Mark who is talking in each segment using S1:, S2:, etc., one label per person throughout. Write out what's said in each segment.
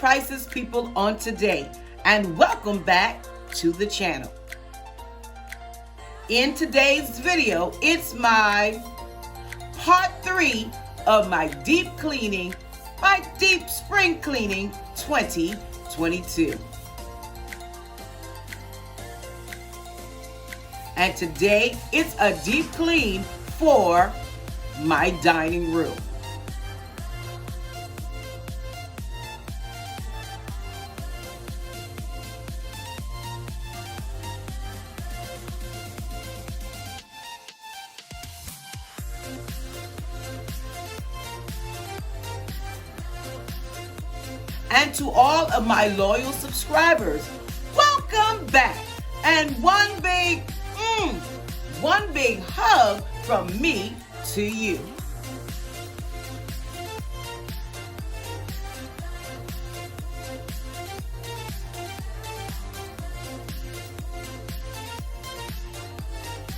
S1: Priceless people on today, and welcome back to the channel. In today's video, it's my part 3 of my deep spring cleaning 2022. And today it's a deep clean for my dining room. And to all of my loyal subscribers, welcome back. And one big hug from me to you.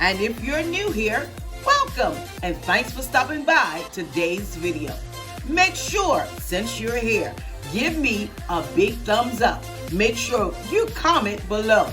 S1: And if you're new here, welcome and thanks for stopping by today's video. Make sure, since you're here, give me a big thumbs up. Make sure you comment below.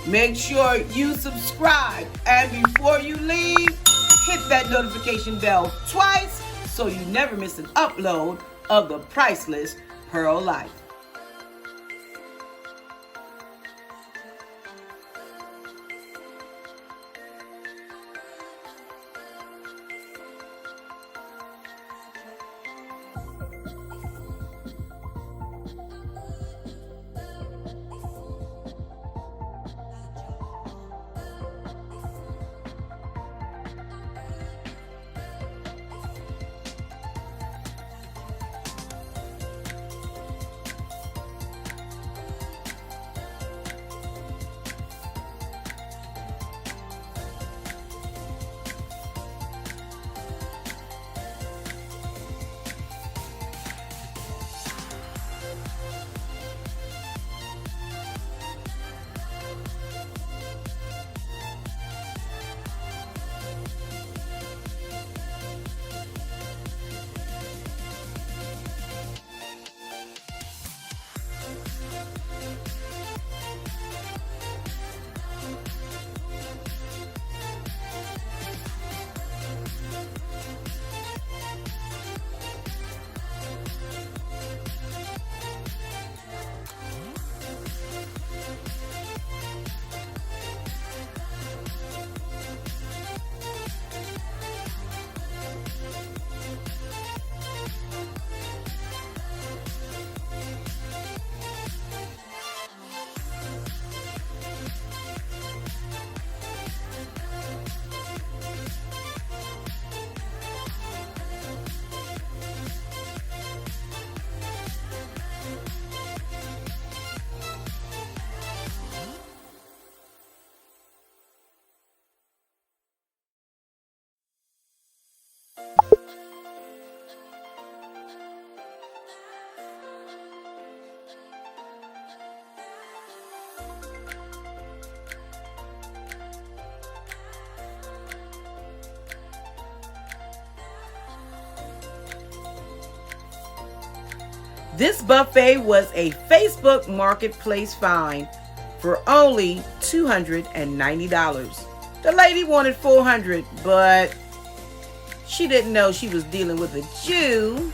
S1: Make sure you subscribe. And before you leave, hit that notification bell twice so you never miss an upload of the Priceless Pearl Life. This buffet was a Facebook Marketplace find for only $290. The lady wanted $400, but she didn't know she was dealing with a Jew.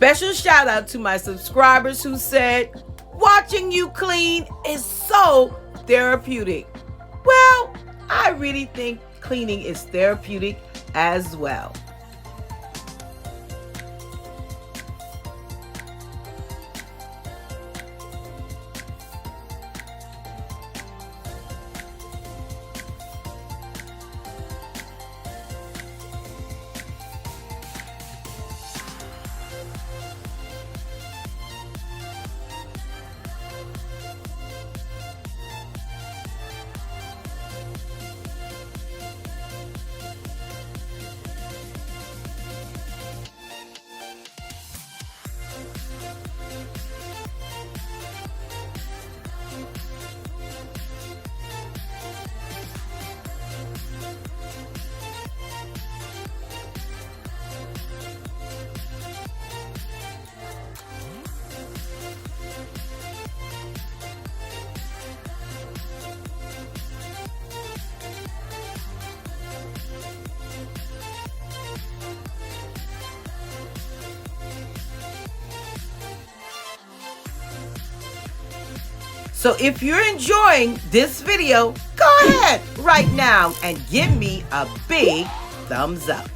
S1: Special shout out to my subscribers who said, watching you clean is so therapeutic. Well, I really think cleaning is therapeutic as well. So if you're enjoying this video, go ahead right now and give me a big thumbs up.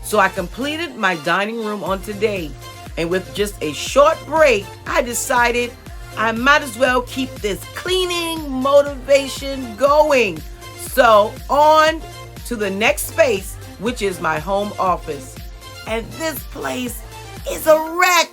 S1: So I completed my dining room on today, and with just a short break, I decided I might as well keep this cleaning motivation going. So on to the next space, which is my home office. And this place is a wreck.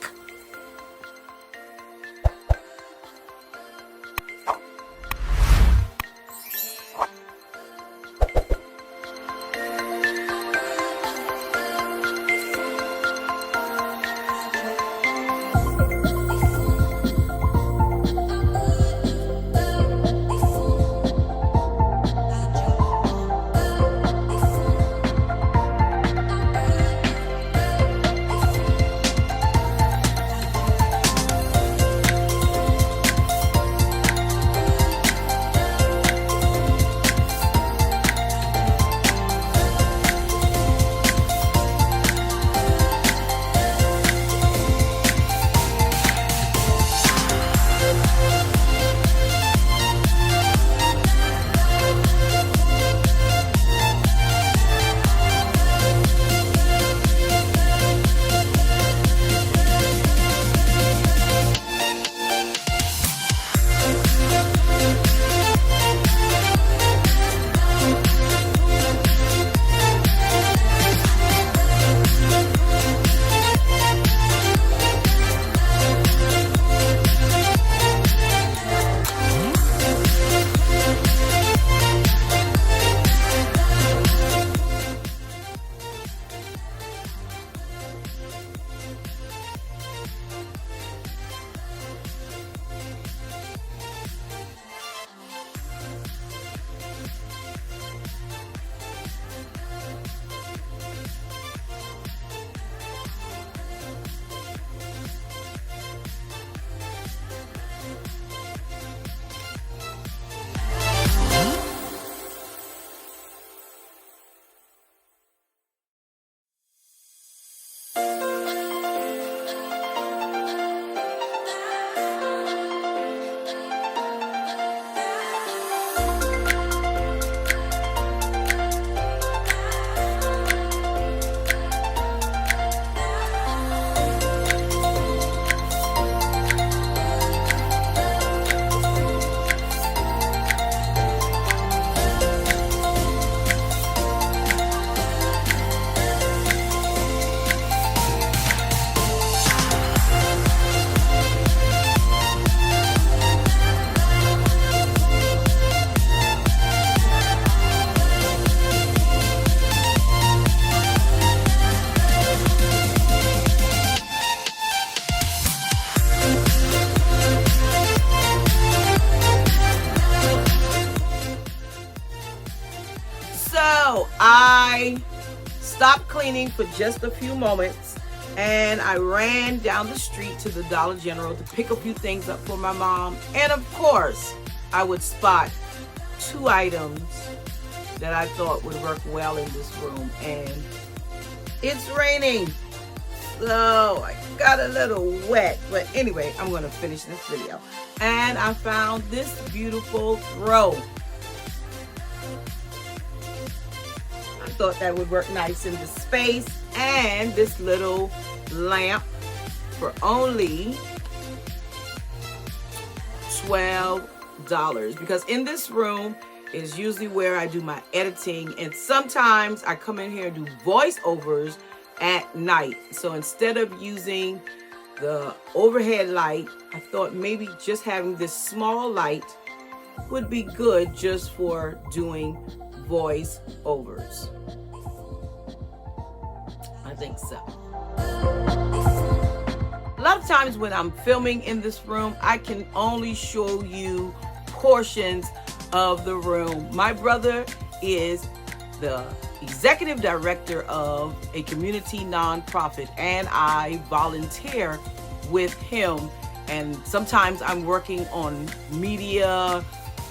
S1: cleaning for just a few moments, and I ran down the street to the Dollar General to pick a few things up for my mom. And of course, I would spot 2 items that I thought would work well in this room. And it's raining, so I got a little wet. But anyway, I'm going to finish this video. And I found this beautiful throw. I thought that would work nice in the space. And this little lamp for only $12, because in this room is usually where I do my editing, and sometimes I come in here and do voiceovers at night. So instead of using the overhead light, I thought maybe just having this small light would be good just for doing voiceovers. I think so. A lot of times when I'm filming in this room, I can only show you portions of the room. My brother is the executive director of a community nonprofit, and I volunteer with him. And sometimes I'm working on media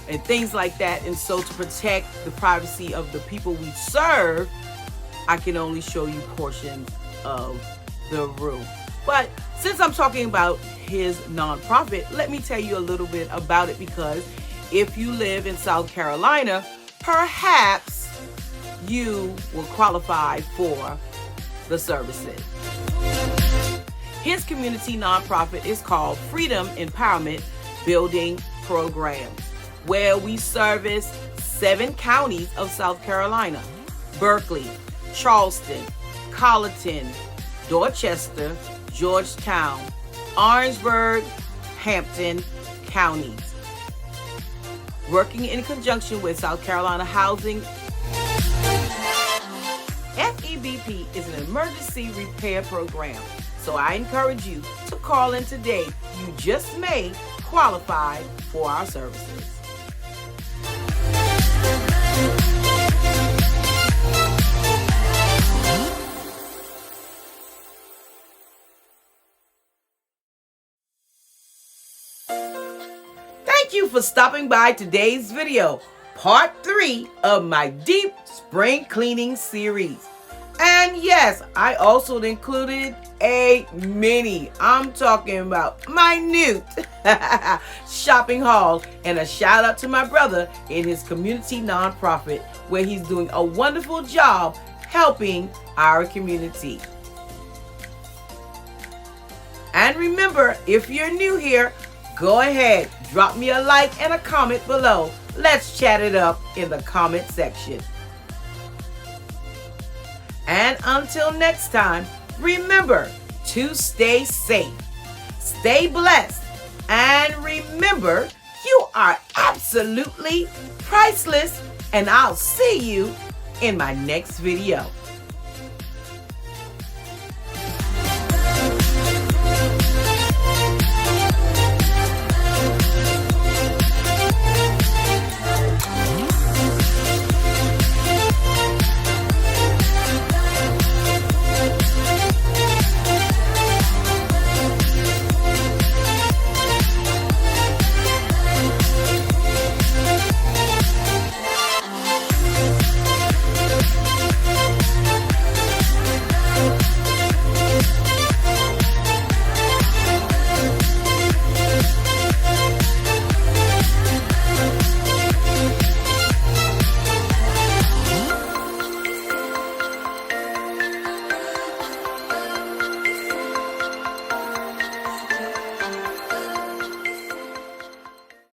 S1: and things like that. And so to protect the privacy of the people we serve, I can only show you portions of the room. But since I'm talking about his nonprofit, let me tell you a little bit about it, because if you live in South Carolina, perhaps you will qualify for the services. His community nonprofit is called Freedom Empowerment Building Program, where we service 7 counties of South Carolina: Berkeley, Charleston, Colleton, Dorchester, Georgetown, Orangeburg, Hampton counties. Working in conjunction with South Carolina Housing, FEBP is an emergency repair program. So I encourage you to call in today. You just may qualify for our services. Thank you for stopping by today's video, part 3 of my deep spring cleaning series. And yes, I also included a mini, I'm talking about minute shopping haul, and a shout out to my brother in his community nonprofit, where he's doing a wonderful job helping our community. And remember, if you're new here, go ahead, drop me a like and a comment below. Let's chat it up in the comment section. And until next time, remember to stay safe, stay blessed, and remember, you are absolutely priceless. And I'll see you in my next video.